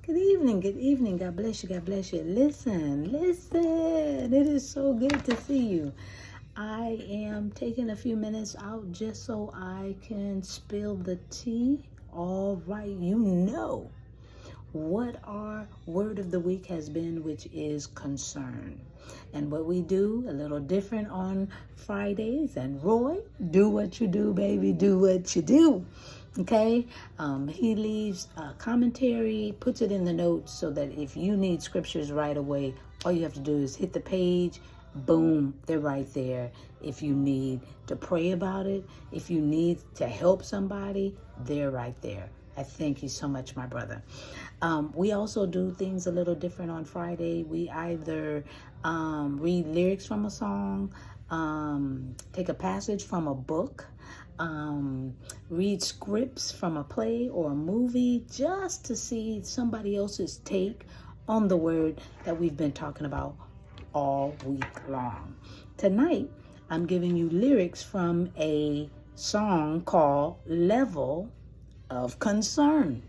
Good evening, good evening. God bless you, God bless you. Listen. It is so good to see you. I am taking a few minutes out just so I can spill the tea. All right, you know what our word of the week has been, which is concern. And what we do, a little different on Fridays. And Roy, do what you do, baby. Do what you do. Okay, he leaves a commentary, puts it in the notes so that if you need scriptures right away, all you have to do is hit the page, boom, they're right there. If you need to pray about it, if you need to help somebody, they're right there. I thank you so much, my brother. We also do things a little different on Friday. We either read lyrics from a song, take a passage from a book, read scripts from a play or a movie just to see somebody else's take on the word that we've been talking about all week long. Tonight, I'm giving you lyrics from a song called Level of Concern.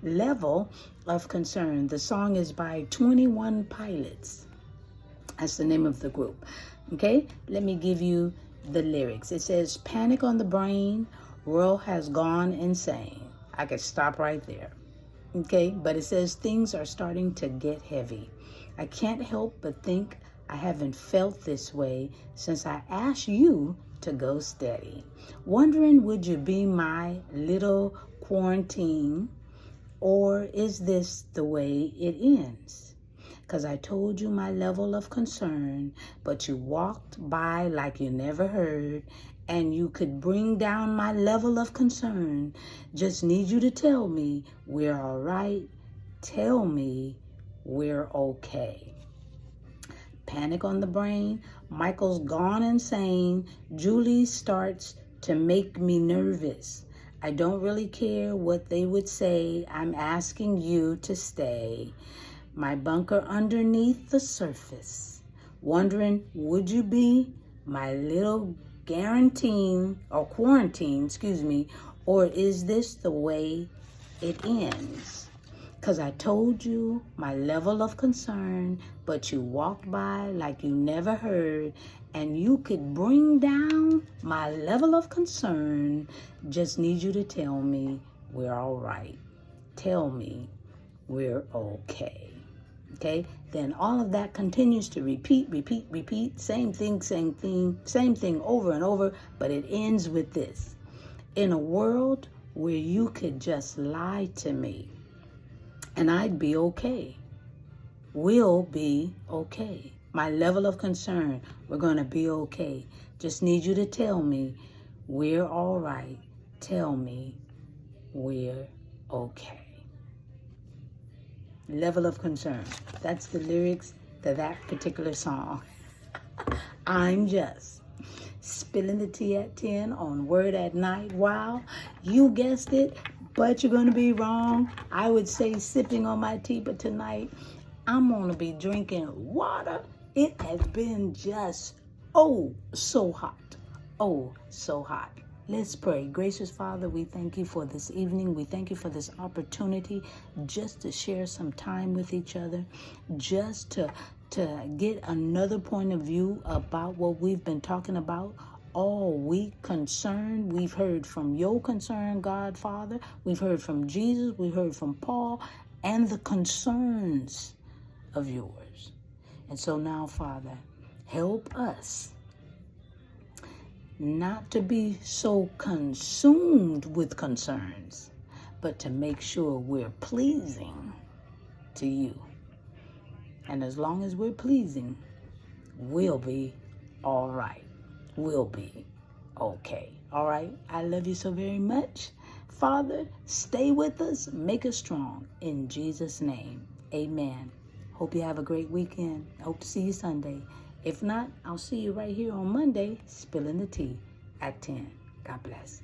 Level of Concern. The song is by 21 Pilots. That's the name of the group. Okay, let me give you the lyrics. It says, panic on the brain, world has gone insane. I could stop right there. Okay, but it says things are starting to get heavy. I can't help but think I haven't felt this way since I asked you to go steady. Wondering, would you be my little quarantine, or is this the way it ends? 'Cause I told you my level of concern, but you walked by like you never heard, and you could bring down my level of concern. Just need you to tell me we're all right. Tell me we're okay. Panic on the brain. Michael's gone insane. Julie starts to make me nervous. I don't really care what they would say. I'm asking you to stay. My bunker underneath the surface. Wondering, would you be my little quarantine, or is this the way it ends? 'Cause I told you my level of concern, but you walked by like you never heard, and you could bring down my level of concern. Just need you to tell me we're all right. Tell me we're okay. Okay, then all of that continues to repeat. Same thing over and over, but it ends with this. In a world where you could just lie to me and I'd be okay. We'll be okay. My level of concern, we're going to be okay. Just need you to tell me we're all right. Tell me we're okay. Level of concern. That's the lyrics to that particular song. I'm just spilling the tea at 10 on Word at Night. Wow, you guessed it, but you're going to be wrong. I would say sipping on my tea, but tonight I'm going to be drinking water. It has been just, so hot. Oh, so hot. Let's pray. Gracious Father, we thank you for this evening. We thank you for this opportunity just to share some time with each other, just to get another point of view about what we've been talking about all week. Concern. We've heard from your concern, God, Father. We've heard from Jesus. We've heard from Paul, and the concerns of yours. And so now, Father, help us not to be so consumed with concerns, but to make sure we're pleasing to you. And as long as we're pleasing, we'll be all right. We'll be okay. All right. I love you so very much. Father, stay with us. Make us strong. In Jesus' name, amen. Hope you have a great weekend. Hope to see you Sunday. If not, I'll see you right here on Monday, spilling the tea at 10. God bless.